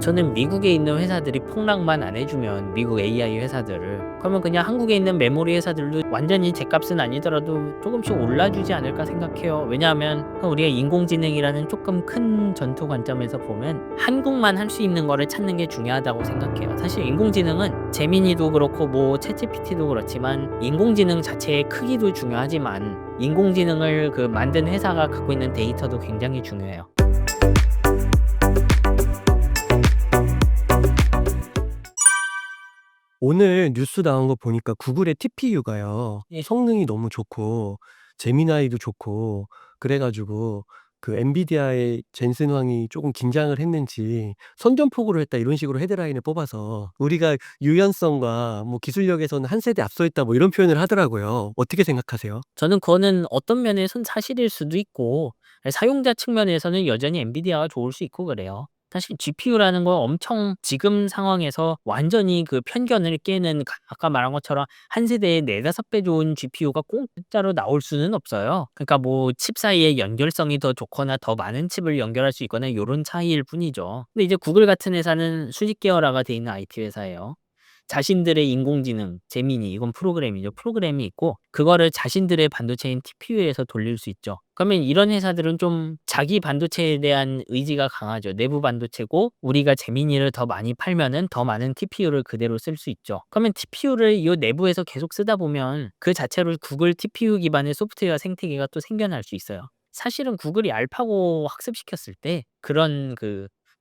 저는 미국에 있는 회사들이 폭락만 안 해주면 미국 AI 회사들을 그러면 그냥 한국에 있는 메모리 회사들도 완전히 제값은 아니더라도 조금씩 올라주지 않을까 생각해요. 왜냐하면 우리가 인공지능이라는 조금 큰 전투 관점에서 보면 한국만 할 수 있는 거를 찾는 게 중요하다고 생각해요. 사실 인공지능은 제미니도 그렇고 뭐 챗GPT도 그렇지만 인공지능 자체의 크기도 중요하지만 인공지능을 만든 회사가 갖고 있는 데이터도 굉장히 중요해요. 오늘 뉴스 나온 거 보니까 구글의 TPU가요. 예. 성능이 너무 좋고 제미나이도 좋고 그래 가지고 그 엔비디아의 젠슨 황이 쪼금 긴장을 했는지 "선전포고를 했다." 이런 식으로 헤드라인을 뽑아서 우리가 "유연성과 뭐 기술력에서는 한 세대 앞서 있다." 뭐 이런 표현을 하더라고요. 어떻게 생각하세요? 저는 그거는 어떤 면에선 사실일 수도 있고 사용자 측면에서는 여전히 엔비디아가 좋을 수 있고 그래요. 사실 GPU라는 건 엄청 지금 상황에서 완전히 편견을 깨는 아까 말한 것처럼 한 세대에 4-5배 좋은 GPU가 공짜로 나올 수는 없어요. 그러니까 뭐 칩 사이의 연결성이 더 좋거나 더 많은 칩을 연결할 수 있거나 요런 차이일 뿐이죠. 근데 이제 구글 같은 회사는 수직 계열화가 돼 있는 IT 회사예요. 자신들의 인공지능, 제미니 이건 프로그램이죠. 프로그램이 있고 그거를 자신들의 반도체인 TPU에서 돌릴 수 있죠. 그러면 이런 회사들은 좀 자기 반도체에 대한 의지가 강하죠. 내부 반도체고 우리가 제미니를 더 많이 팔면은 더 많은 TPU를 그대로 쓸 수 있죠. 그러면 TPU를 이 내부에서 계속 쓰다 보면 그 자체로 구글 TPU 기반의 소프트웨어 생태계가 또 생겨날 수 있어요. 사실은 구글이 알파고 학습시켰을 때 그런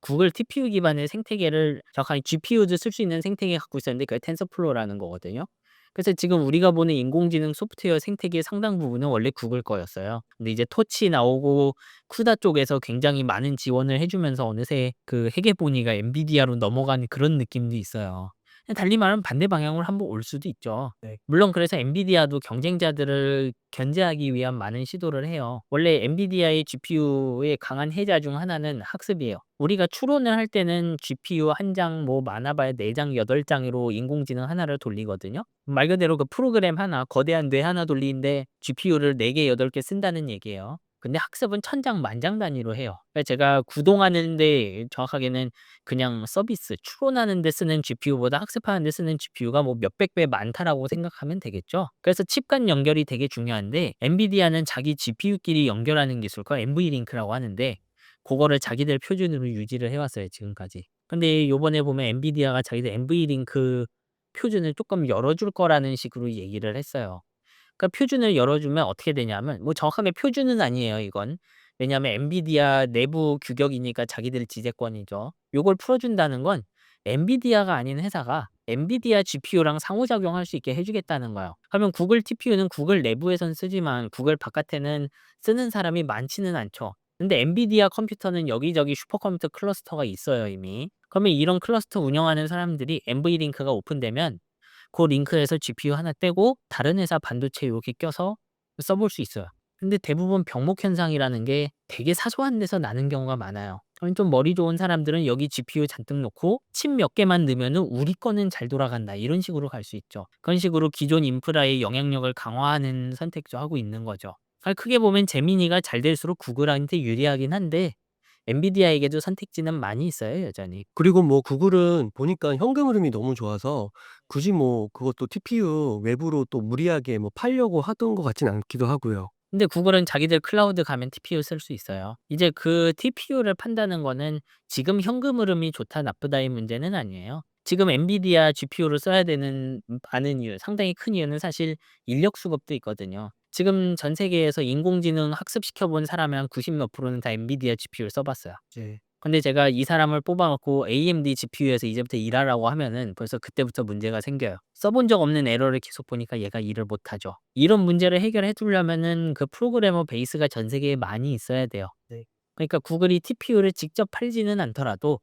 구글 TPU 기반의 생태계를 정확하게 GPU도 쓸 수 있는 생태계 갖고 있었는데 그게 텐서플로우라는 거거든요. 그래서 지금 우리가 보는 인공지능 소프트웨어 생태계의 상당 부분은 원래 구글 거였어요. 근데 이제 토치 나오고 쿠다 쪽에서 굉장히 많은 지원을 해 주면서 어느새 회계본위가 엔비디아로 넘어간 그런 느낌도 있어요. 달리 말하면 반대 방향으로 한번 올 수도 있죠. 네. 물론 그래서 엔비디아도 경쟁자들을 견제하기 위한 많은 시도를 해요. 원래 엔비디아의 GPU의 강한 해자 중 하나는 학습이에요. 우리가 추론을 할 때는 GPU 한 장 뭐 많아 봐야 4장 8 장으로 인공지능 하나를 돌리거든요. 말 그대로 프로그램 하나 거대한 뇌 하나 돌리는데 GPU를 4개 8개 쓴다는 얘기예요. 근데 학습은 천장 만장 단위로 해요. 그러니까 제가 구동하는 데 정확하게는 그냥 서비스 추론하는 데 쓰는 GPU보다 학습하는 데 쓰는 GPU가 뭐 몇백 배 많다라고 생각하면 되겠죠. 그래서 칩 간 연결이 되게 중요한데 엔비디아는 자기 GPU끼리 연결하는 기술 그걸 NVLink라고 하는데 고거를 자기들 표준으로 유지를 해 왔어요 지금까지. 근데 요번에 보면 엔비디아가 자기들 NVLink 표준을 쪼끔 열어줄 거라는 식으로 얘기를 했어요. 그러니까 표준을 열어주면 어떻게 되냐면 뭐 정확하게 표준은 아니에요 이건. 왜냐하면 엔비디아 내부 규격이니까 자기들 지재권이죠. 요걸 풀어준다는 건 엔비디아가 아닌 회사가 엔비디아 GPU랑 상호작용할 수 있게 해 주겠다는 거예요. 그러면 구글 TPU는 구글 내부에선 쓰지만 구글 바깥에는 쓰는 사람이 많지는 않죠. 근데 엔비디아 컴퓨터는 여기저기 슈퍼컴퓨터 클러스터가 있어요 이미. 그러면 이런 클러스터 운영하는 사람들이 NV링크가 오픈되면 그 링크에서 GPU 하나 떼고 다른 회사 반도체 요렇게 껴서 써볼 수 있어요. 근데 대부분 병목 현상이라는 게 되게 사소한 데서 나는 경우가 많아요. 그럼 좀 머리 좋은 사람들은 여기 GPU 잔뜩 놓고 칩 몇 개만 넣으면은 '우리 거는 잘 돌아간다.' 이런 식으로 갈 수 있죠. 그런 식으로 기존 인프라의 영향력을 강화하는 선택도 하고 있는 거죠. 크게 보면 제미니가 잘 될수록 구글한테 유리하긴 한데 엔비디아에게도 선택지는 많이 있어요 여전히. 그리고 뭐 구글은 보니까 현금 흐름이 너무 좋아서 굳이 뭐 그것도 TPU 외부로 또 무리하게 뭐 팔려고 하던 것 같진 않기도 하고요. 근데 구글은 자기들 클라우드 가면 TPU 쓸 수 있어요. 이제 그 TPU를 판다는 거는 지금 현금 흐름이 좋다 나쁘다의 문제는 아니에요. 지금 엔비디아 GPU를 써야 되는 많은 이유, 상당히 큰 이유는 사실 인력 수급도 있거든요. 지금 전 세계에서 인공지능 학습시켜 본 사람의 한 90 몇 프로는 다 엔비디아 GPU를 써 봤어요. 네. 근데 제가 이 사람을 뽑아 갖고 AMD GPU에서 이제부터 일하라고 하면은 벌써 그때부터 문제가 생겨요. 써본 적 없는 에러를 계속 보니까 얘가 일을 못 하죠. 이런 문제를 해결해 주려면은 프로그래머 베이스가 전 세계에 많이 있어야 돼요. 네. 그러니까 구글이 TPU를 직접 팔지는 않더라도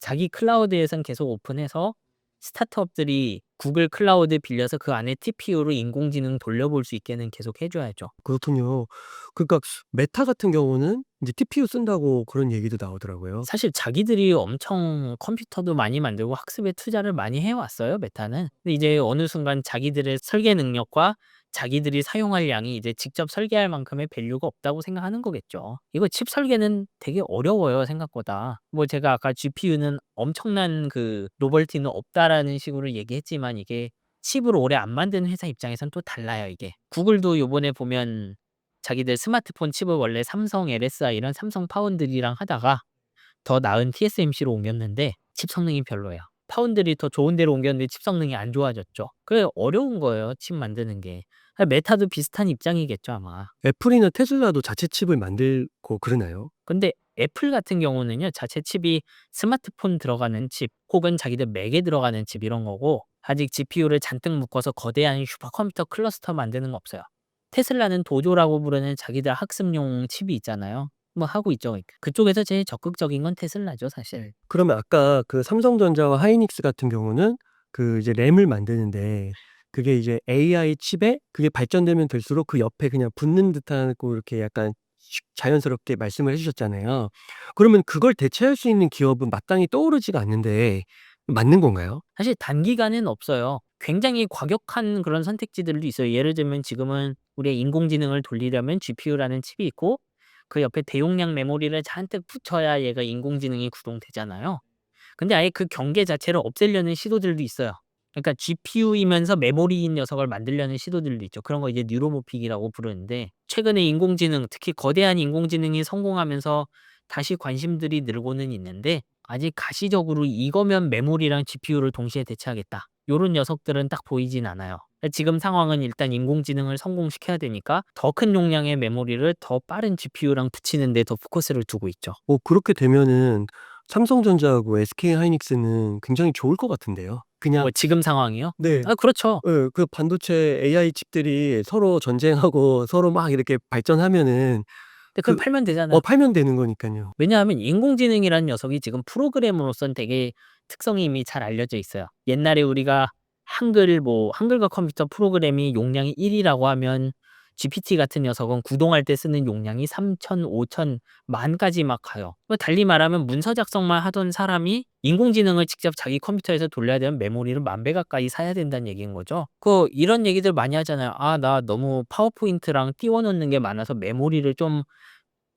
자기 클라우드에선 계속 오픈해서 스타트업들이 구글 클라우드 빌려서 그 안에 TPU로 인공지능 돌려볼 수 있게는 계속 해 줘야죠. 그렇군요. 그러니까 메타 같은 경우는 인제 TPU 쓴다고 그런 얘기도 나오더라고요. 사실 자기들이 엄청 컴퓨터도 많이 만들고 학습에 투자를 많이 해 왔어요 메타는. 근데 이제 어느 순간 자기들의 설계 능력과 자기들이 사용할 양이 이제 직접 설계할 만큼의 밸류가 없다고 생각하는 거겠죠. 이거 칩 설계는 되게 어려워요, 생각보다. 뭐 제가 아까 GPU는 엄청난 그 노벨티는 없다라는 식으로 얘기했지만 이게 칩을 오래 안 만든 회사 입장에선 또 달라요, 이게. 구글도 요번에 보면 자기들 스마트폰 칩을 원래 삼성 LSI 이런 삼성 파운드리랑 하다가 더 나은 TSMC로 옮겼는데 칩 성능이 별로예요. 파운드리 더 좋은 데로 옮겼는데 칩 성능이 안 좋아졌죠. 그게 어려운 거예요, 칩 만드는 게. 메타도 비슷한 입장이겠죠, 아마. 애플이나 테슬라도 자체 칩을 만들고 그러나요? 근데 애플 같은 경우는요, 자체 칩이 스마트폰 들어가는 칩 혹은 자기들 맥에 들어가는 칩 이런 거고 아직 GPU를 잔뜩 묶어서 거대한 슈퍼컴퓨터 클러스터 만드는 거 없어요. 테슬라는 도조라고 부르는 자기들 학습용 칩이 있잖아요. 뭐 하고 있죠. 그쪽에서 제일 적극적인 건 테슬라죠, 사실. 그러면 아까 그 삼성전자와 하이닉스 같은 경우는 그 이제 램을 만드는데 그게 이제 AI 칩에 그게 발전되면 될수록 그 옆에 그냥 붙는 듯하고 이렇게 약간 자연스럽게 말씀을 해 주셨잖아요. 그러면 그걸 대체할 수 있는 기업은 마땅히 떠오르지가 않는데 맞는 건가요? 사실 단기간엔 없어요. 굉장히 과격한 그런 선택지들도 있어요. 예를 들면 지금은 우리의 인공지능을 돌리려면 GPU라는 칩이 있고 그 옆에 대용량 메모리를 잔뜩 붙여야 얘가 인공지능이 구동되잖아요. 근데 아예 그 경계 자체를 없애려는 시도들도 있어요. 그러니까 GPU이면서 메모리인 녀석을 만들려는 시도들도 있죠. 그런 거 이제 뉴로모픽이라고 부르는데 최근에 인공지능, 특히 거대한 인공지능이 성공하면서 다시 관심들이 늘고는 있는데 아직 가시적으로 이거면 메모리랑 GPU를 동시에 대체하겠다. 요런 녀석들은 딱 보이진 않아요. 지금 상황은 일단 인공지능을 성공시켜야 되니까 더 큰 용량의 메모리를 더 빠른 GPU랑 붙이는 데 더 포커스를 두고 있죠. 그렇게 되면은 삼성전자하고 SK하이닉스는 굉장히 좋을 것 같은데요. 그냥 뭐 지금 상황이요? 네. 아 그렇죠. 그 반도체 AI 칩들이 서로 전쟁하고 서로 막 이렇게 발전하면은 근데 그걸 그 팔면 되잖아요. 팔면 되는 거니깐요. 왜냐하면 인공지능이라는 녀석이 지금 프로그래머로선 되게 특성이 이미 잘 알려져 있어요. 옛날에 우리가 한글과 컴퓨터 프로그램이 용량이 1 이라고 하면 GPT 같은 녀석은 구동할 때 쓰는 용량이 3,000, 5,000, 10,000까지 막 가요. 달리 말하면 문서 작성만 하던 사람이 인공지능을 직접 자기 컴퓨터에서 돌려야 되면 메모리를 10,000배 가까이 사야 된다는 얘기인 거죠. 이런 얘기들 많이 하잖아요. "아 나 너무 파워포인트랑 띄워 놓는 게 많아서 메모리를 좀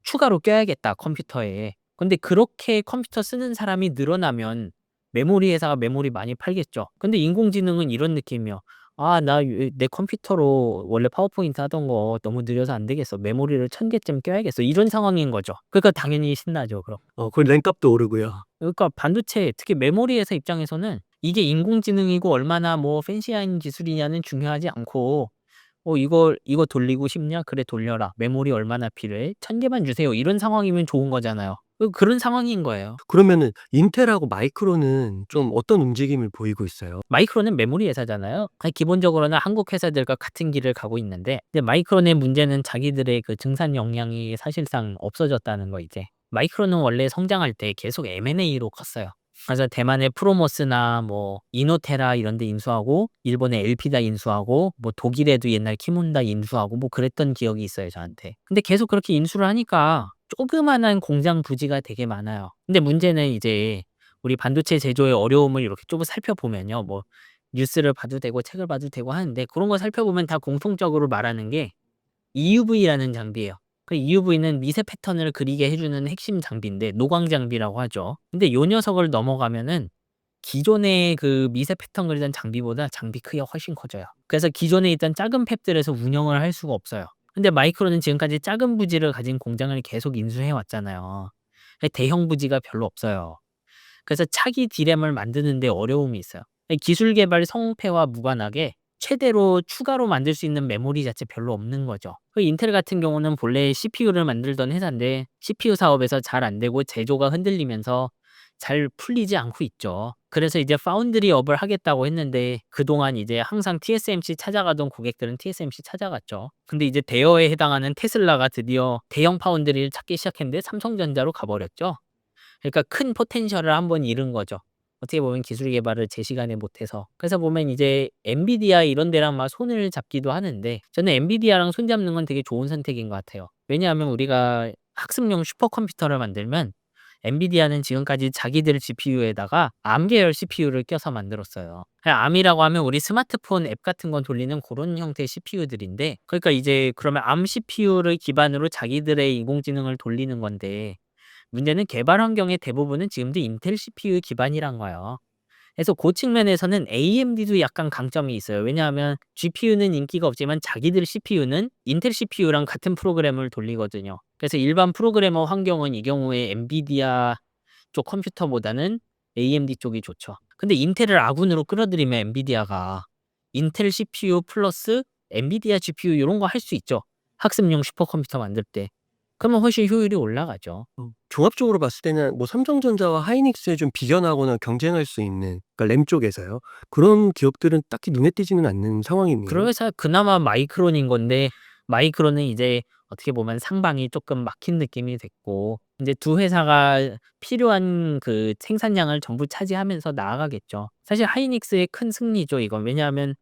추가로 껴야겠다 컴퓨터에." 근데 그렇게 컴퓨터 쓰는 사람이 늘어나면 메모리 회사가 메모리 많이 팔겠죠. 근데 인공지능은 이런 느낌이에요. '아 나 내 컴퓨터로 원래 파워포인트 하던 거 너무 느려서 안 되겠어. 메모리를 1,000개쯤 껴야겠어.' 이런 상황인 거죠. 그러니까 당연히 신나죠 그럼. 그 램값도 오르고요. 그러니까 반도체 특히 메모리 회사 입장에서는 이게 인공지능이고 얼마나 뭐 팬시한 기술이냐는 중요하지 않고 이거 돌리고 싶냐? 그래 돌려라. 메모리 얼마나 필요해? 1,000개만 주세요." 이런 상황이면 좋은 거잖아요. 그런 상황인 거예요. 그러면은 인텔하고 마이크론은 좀 어떤 움직임을 보이고 있어요? 마이크론은 메모리 회사잖아요. 기본적으로는 한국 회사들과 같은 길을 가고 있는데 근데 마이크론의 문제는 자기들의 그 증산 역량이 사실상 없어졌다는 거 이제. 마이크론은 원래 성장할 때 계속 M&A로 컸어요. 그래서 대만의 프로모스나 뭐 이노테라 이런 데 인수하고 일본의 엘피다 인수하고 뭐 독일에도 옛날 키몬다 인수하고 뭐 그랬던 기억이 있어요, 저한테. 근데 계속 그렇게 인수를 하니까 조그마한 공장 부지가 되게 많아요. 근데 문제는 이제 우리 반도체 제조의 어려움을 이렇게 좀 살펴보면요. 뭐 뉴스를 봐도 되고 책을 봐도 되고 하는데 그런 거 살펴보면 다 공통적으로 말하는 게 EUV라는 장비예요. 그 EUV는 미세 패턴을 그리게 해 주는 핵심 장비인데 노광 장비라고 하죠. 근데 요 녀석을 넘어가면은 기존의 그 미세 패턴 그리던 장비보다 장비 크기가 훨씬 커져요. 그래서 기존에 있던 작은 팹들에서 운영을 할 수가 없어요. 근데 마이크론은 지금까지 작은 부지를 가진 공장을 계속 인수해 왔잖아요. 대형 부지가 별로 없어요. 그래서 차기 D램을 만드는 데 어려움이 있어요. 기술 개발 성패와 무관하게 최대로 추가로 만들 수 있는 메모리 자체 별로 없는 거죠. 인텔 같은 경우는 본래 CPU를 만들던 회사인데 CPU 사업에서 잘 안 되고 제조가 흔들리면서 잘 풀리지 않고 있죠. 그래서 이제 파운드리 업을 하겠다고 했는데 그동안 이제 항상 TSMC 찾아가던 고객들은 TSMC 찾아갔죠. 근데 이제 대여에 해당하는 테슬라가 드디어 대형 파운드리를 찾기 시작했는데 삼성전자로 가버렸죠. 그러니까 큰 포텐셜을 한번 잃은 거죠. 어떻게 보면 기술 개발을 제 시간에 못 해서. 그래서 보면 이제 엔비디아 이런 데랑 막 손을 잡기도 하는데 저는 엔비디아랑 손 잡는 건 되게 좋은 선택인 것 같아요. 왜냐하면 우리가 학습용 슈퍼컴퓨터를 만들면 엔비디아는 지금까지 자기들 GPU에다가 ARM 계열 CPU를 껴서 만들었어요. ARM이라고 하면 우리 스마트폰 앱 같은 건 돌리는 그런 형태의 CPU들인데, 그러니까 이제 그러면 ARM CPU를 기반으로 자기들의 인공지능을 돌리는 건데, 문제는 개발 환경의 대부분은 지금도 인텔 CPU 기반이란 거예요. 그래서 그 측면에서는 AMD도 약간 강점이 있어요. 왜냐하면 GPU는 인기가 없지만 자기들 CPU는 인텔 CPU랑 같은 프로그램을 돌리거든요. 그래서 일반 프로그래머 환경은 이 경우에 엔비디아 쪽 컴퓨터보다는 AMD 쪽이 좋죠. 근데 인텔을 아군으로 끌어들이면 엔비디아가 인텔 CPU 플러스 엔비디아 GPU 요런 거 할 수 있죠, 학습용 슈퍼컴퓨터 만들 때. 그러면 훨씬 효율이 올라가죠. 종합적으로 봤을 때는 뭐 삼성전자와 하이닉스에 좀 비견하거나 경쟁할 수 있는, 그러니까 램 쪽에서요. 그런 기업들은 딱히 눈에 띄지는 않는 그런 상황이네요. 회사 그나마 마이크론인 건데, 마이크론은 이제 어떻게 보면 상방이 쪼끔 막힌 느낌이 됐고, 인제 두 회사가 필요한 그 생산량을 전부 차지하면서 나아가겠죠. 사실 하이닉스의 큰 승리죠, 이건. 왜냐하면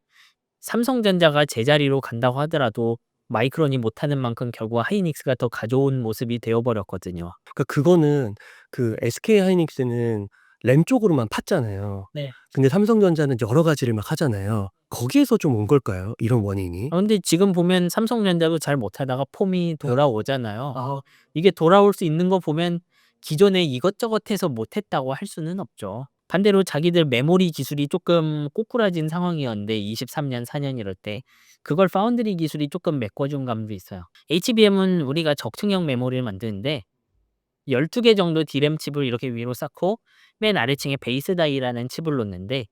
삼성전자가 제자리로 간다고 하더라도 마이크론이 못하는 만큼 결국 하이닉스가 더 가져온 모습이 되어 버렸거든요. 그러니까 그거는 그 SK 하이닉스는 램 쪽으로만 팠잖아요. 네. 근데 삼성전자는 여러 가지를 막 하잖아요. 거기에서 좀 온 걸까요? 이런 원인이? 근데 지금 보면 삼성전자도 잘 못하다가 폼이 돌아오잖아요. 아. 이게 돌아올 수 있는 거 보면 기존에 이것저것 해서 못했다고 할 수는 없죠. 반대로 자기들 메모리 기술이 쪼끔 꼬꾸라진 상황이었는데 23년 4년 이럴 때 그걸 파운드리 기술이 쪼끔 메꿔준 감도 있어요. HBM은 우리가 적층형 메모리를 만드는데 12개 정도 D램 칩을 이렇게 위로 쌓고 맨 아래층에 베이스 다이라는 칩을 놓는데,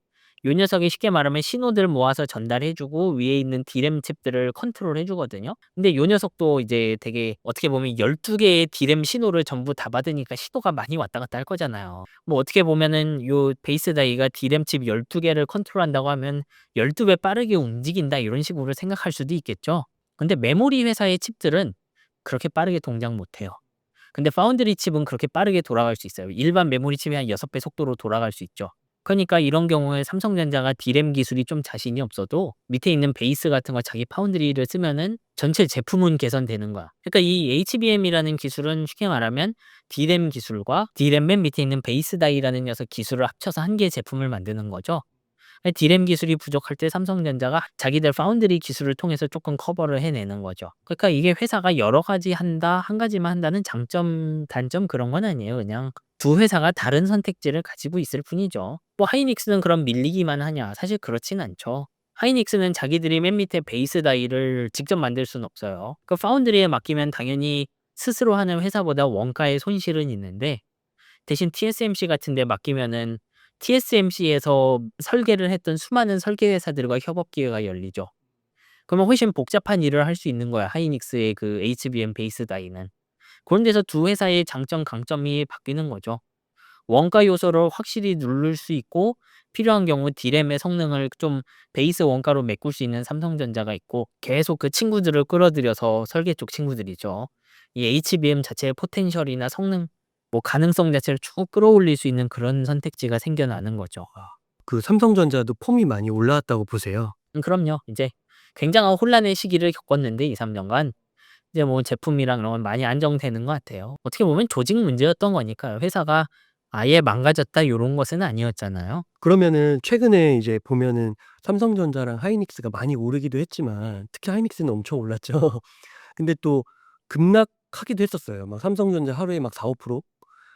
요 녀석이 쉽게 말하면 신호들 모아서 전달해 주고 위에 있는 D램 칩들을 컨트롤해 주거든요. 근데 요 녀석도 이제 되게 어떻게 보면 12 개의 D램 신호를 전부 다 받으니까 신호가 많이 왔다 갔다 할 거잖아요. 뭐 어떻게 보면은 요 베이스 다이가 D램 칩 12 개를 컨트롤한다고 하면 12배 빠르게 움직인다 이런 식으로 생각할 수도 있겠죠. 근데 메모리 회사의 칩들은 그렇게 빠르게 동작 못 해요. 근데 파운드리 칩은 그렇게 빠르게 돌아갈 수 있어요. 일반 메모리 칩이 한 6배 속도로 돌아갈 수 있죠. 그러니까 이런 경우에 삼성전자가 D램 기술이 좀 자신이 없어도 밑에 있는 베이스 같은 거 자기 파운드리를 쓰면은 전체 제품은 개선되는 거야. 그러니까 이 HBM이라는 기술은 쉽게 말하면 D램 기술과 D램 맨 밑에 있는 베이스 다이라는 녀석 기술을 합쳐서 한 개의 제품을 만드는 거죠. D램 기술이 부족할 때 삼성전자가 자기들 파운드리 기술을 통해서 조금 커버를 해내는 거죠. 그러니까 이게 회사가 여러 가지 한다, 한 가지만 한다는 장점, 단점 그런 건 아니에요. 그냥 두 회사가 다른 선택지를 가지고 있을 뿐이죠. 뭐 하이닉스는 그럼 밀리기만 하냐? 사실 그렇진 않죠. 하이닉스는 자기들이 맨 밑에 베이스 다이를 직접 만들 수는 없어요. 그 파운드리에 맡기면 당연히 스스로 하는 회사보다 원가의 손실은 있는데, 대신 TSMC 같은 데 맡기면은 TSMC에서 설계를 했던 수많은 설계 회사들과 협업 기회가 열리죠. 그러면 훨씬 복잡한 일을 할 수 있는 거야, 하이닉스의 그 HBM 베이스 다이는. 그런 데서 두 회사의 장점, 강점이 바뀌는 거죠. 원가 요소를 확실히 누를 수 있고 필요한 경우 D램의 성능을 좀 베이스 원가로 메꿀 수 있는 삼성전자가 있고, 계속 그 친구들을 끌어들여서 설계 쪽 친구들이죠. 이 HBM 자체의 포텐셜이나 성능, 뭐 가능성 자체를 쭉 끌어올릴 수 있는 그런 선택지가 생겨나는 거죠. 그 삼성전자도 폼이 많이 올라왔다고 보세요. 그럼요. 이제 굉장한 혼란의 시기를 겪었는데 2-3 년간 이제 뭐 제품이랑 이런 건 많이 안정되는 것 같아요. 어떻게 보면 조직 문제였던 거니까요. 회사가 아예 망가졌다 요런 것은 아니었잖아요. 그러면은 최근에 이제 보면은 삼성전자랑 하이닉스가 많이 오르기도 했지만 특히 하이닉스는 엄청 올랐죠. 근데 또 급락하기도 했었어요. 막 삼성전자 하루에 막 4-5%,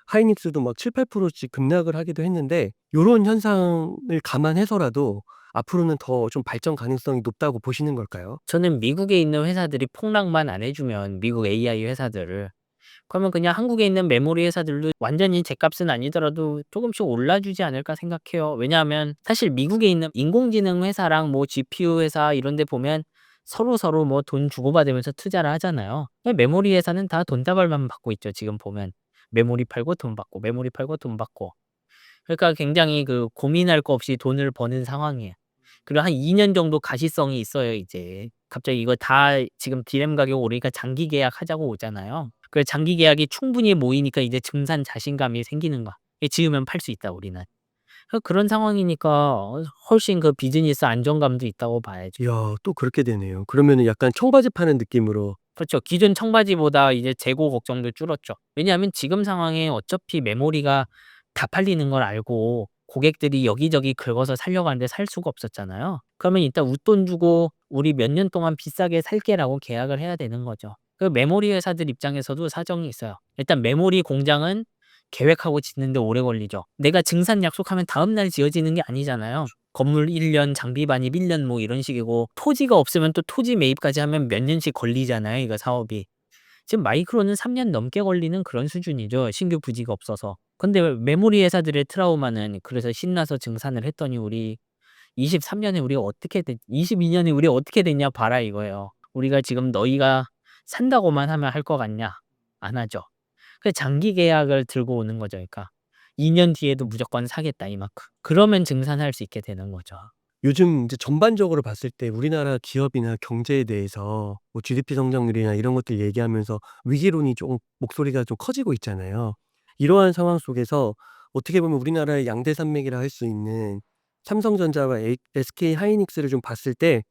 하이닉스도 막 7-8%씩 급락을 하기도 했는데, 요런 현상을 감안해서라도 앞으로는 더 좀 발전 가능성이 높다고 보시는 걸까요? 저는 미국에 있는 회사들이 폭락만 안 해 주면, 미국 AI 회사들을, 그러면 그냥 한국에 있는 메모리 회사들도 완전히 제값은 아니더라도 조금씩 올라주지 않을까 생각해요. 왜냐하면 사실 미국에 있는 인공지능 회사랑 뭐 GPU 회사 이런 데 보면 서로서로 뭐 돈 주고받으면서 투자를 하잖아요. 메모리 회사는 다 돈다발만 받고 있죠, 지금 보면. 메모리 팔고 돈 받고, 메모리 팔고 돈 받고. 그러니까 굉장히 그 고민할 거 없이 돈을 버는 상황이에요. 그리고 한 2년 정도 가시성이 있어요, 이제. 갑자기 이거 다 지금 디램 가격 오르니까 장기 계약하자고 오잖아요. 그 장기 계약이 충분히 모이니까 이제 증산 자신감이 생기는 거야. 이 지으면 팔 수 있다, 우리는. 그런 상황이니까 훨씬 그 비즈니스 안정감도 있다고 봐야죠. 이야, 또 그렇게 되네요. 그러면은 약간 청바지 파는 느낌으로 그렇죠. 기존 청바지보다 이제 재고 걱정도 줄었죠. 왜냐하면 지금 상황에 어차피 메모리가 다 팔리는 걸 알고 고객들이 여기저기 긁어서 살려고 하는데 살 수가 없었잖아요. 그러면 일단 웃돈 주고 "우리 몇 년 동안 비싸게 살게."라고 계약을 해야 되는 거죠. 그 메모리 회사들 입장에서도 사정이 있어요. 일단 메모리 공장은 계획하고 짓는 데 오래 걸리죠. 내가 증산 약속하면 다음 날 지어지는 게 아니잖아요. 건물 1 년, 장비 반입 1년 뭐 이런 식이고, 토지가 없으면 또 토지 매입까지 하면 몇 년씩 걸리잖아요, 이거 사업이. 지금 마이크론은 3년 넘게 걸리는 그런 수준이죠, 신규 부지가 없어서. 근데 메모리 회사들의 트라우마는 그래서 신나서 증산을 했더니 "우리 23 년에 우리가 어떻게 됐 22 년에 우리가 어떻게 됐냐 봐라." 이거예요. "우리가 지금 너희가 산다고만 하면 할 것 같냐?" 안 하죠. 그 장기 계약을 들고 오는 거죠. 그러니까 "2년 뒤에도 무조건 사겠다." 이만큼. 그러면 증산할 수 있게 되는 거죠. 요즘 이제 전반적으로 봤을 때 우리나라 기업이나 경제에 대해서 뭐 GDP 성장률이나 이런 것들 얘기하면서 위기론이 조금 목소리가 좀 커지고 있잖아요. 이러한 상황 속에서 어떻게 보면 우리나라의 양대 산맥이라 할 수 있는 삼성전자와 SK 하이닉스를 좀 봤을 때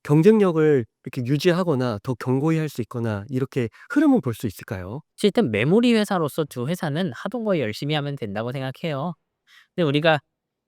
경쟁력을 이렇게 유지하거나 더 견고히 할 수 있거나 이렇게 흐름을 볼 수 있을까요? 일단 메모리 회사로서 두 회사는 하던 거 열심히 하면 된다고 생각해요. 근데 우리가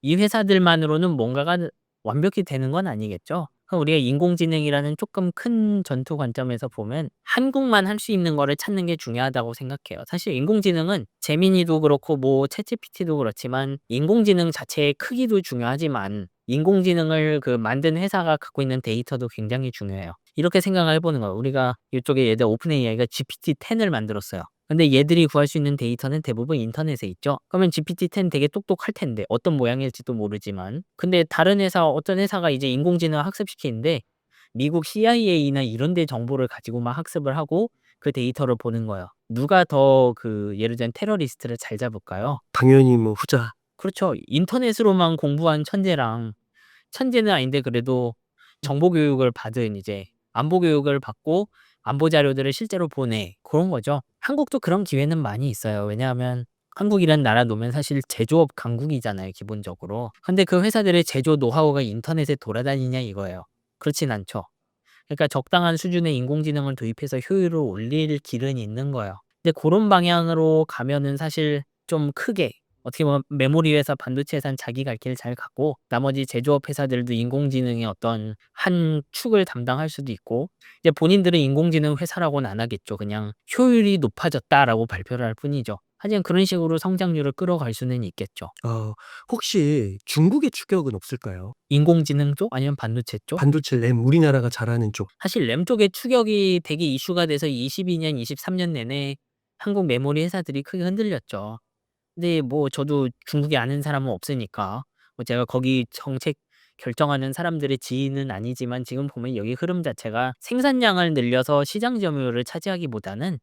이 회사들만으로는 뭔가가 완벽히 되는 건 아니겠죠. 그럼 우리가 인공지능이라는 조금 큰 전투 관점에서 보면 한국만 할 수 있는 거를 찾는 게 중요하다고 생각해요. 사실 인공지능은 제미니도 그렇고 뭐 챗GPT도 그렇지만 인공지능 자체의 크기도 중요하지만 인공지능을 그 만든 회사가 갖고 있는 데이터도 굉장히 중요해요. 이렇게 생각을 해 보는 거예요. 우리가 이쪽에 예를 들어 오픈 AI가 GPT-10을 만들었어요. 근데 얘들이 구할 수 있는 데이터는 대부분 인터넷에 있죠. 그러면 GPT-10 되게 똑똑할 텐데 어떤 모양일지도 모르지만. 근데 다른 회사 어떤 회사가 이제 인공지능을 학습시키는데 미국 CIA나 이런 데 정보를 가지고 막 학습을 하고 그 데이터를 보는 거예요. 누가 더 그 예를 들면 테러리스트를 잘 잡을까요? 당연히 뭐 후자. 그렇죠. 인터넷으로만 공부한 천재랑, 천재는 아닌데 그래도 정보 교육을 받은 이제 안보 교육을 받고 안보 자료들을 실제로 보내. 그런 거죠. 한국도 그런 기회는 많이 있어요. 왜냐하면 한국이란 나라 놓으면 사실 제조업 강국이잖아요, 기본적으로. 근데 그 회사들의 제조 노하우가 인터넷에 돌아다니냐 이거예요. 그렇진 않죠. 그러니까 적당한 수준의 인공지능을 도입해서 효율을 올릴 길은 있는 거예요. 근데 고런 방향으로 가면은 사실 좀 크게 어떻게 보면 메모리 회사, 반도체 회사는 자기 갈 길 잘 갔고 나머지 제조업 회사들도 인공지능의 어떤 한 축을 담당할 수도 있고, 이제 본인들은 인공지능 회사라고는 안 하겠죠. 그냥 "효율이 높아졌다."라고 발표를 할 뿐이죠. 하지만 그런 식으로 성장률을 끌어갈 수는 있겠죠. 어 혹시 중국의 추격은 없을까요? 인공지능 쪽 아니면 반도체 쪽? 반도체 램 우리나라가 잘하는 쪽. 사실 램 쪽의 추격이 되게 이슈가 돼서 22 년, 23년 내내 한국 메모리 회사들이 크게 흔들렸죠. 근데 뭐 저도 중국에 아는 사람은 없으니까 뭐 제가 거기 정책 결정하는 사람들의 지인은 아니지만 지금 보면 여기 흐름 자체가 생산량을 늘려서 시장 점유율을 차지하기보다는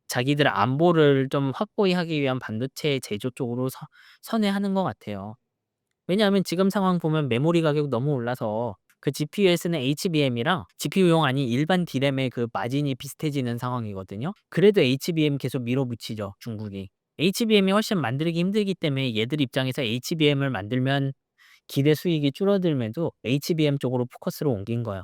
자기들 안보를 좀 확고히 하기 위한 반도체 제조 쪽으로 선회하는 것 같아요. 왜냐하면 지금 상황 보면 메모리 가격이 너무 올라서 그 GPU에 쓰는 HBM이랑 GPU용 아닌 일반 D램의 그 마진이 비슷해지는 상황이거든요. 그래도 HBM 계속 밀어붙이죠, 중국이. HBM이 훨씬 만들기 힘들기 때문에 얘들 입장에서 HBM을 만들면 기대 수익이 줄어들면도 HBM 쪽으로 포커스를 옮긴 거예요.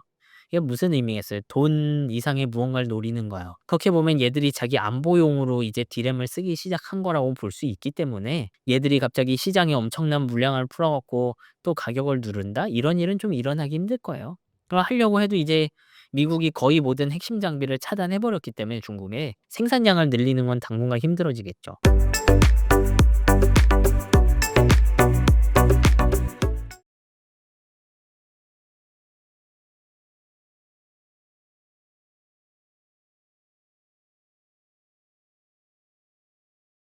이게 무슨 의미겠어요? 돈 이상의 무언가를 노리는 거예요. 그렇게 보면 얘들이 자기 안보용으로 이제 D램을 쓰기 시작한 거라고 볼 수 있기 때문에 얘들이 갑자기 시장에 엄청난 물량을 풀어 갖고 또 가격을 누른다? 이런 일은 좀 일어나기 힘들 거예요. 하려고 해도 이제 미국이 거의 모든 핵심 장비를 차단해 버렸기 때문에 중국에 생산량을 늘리는 건 당분간 힘들어지겠죠.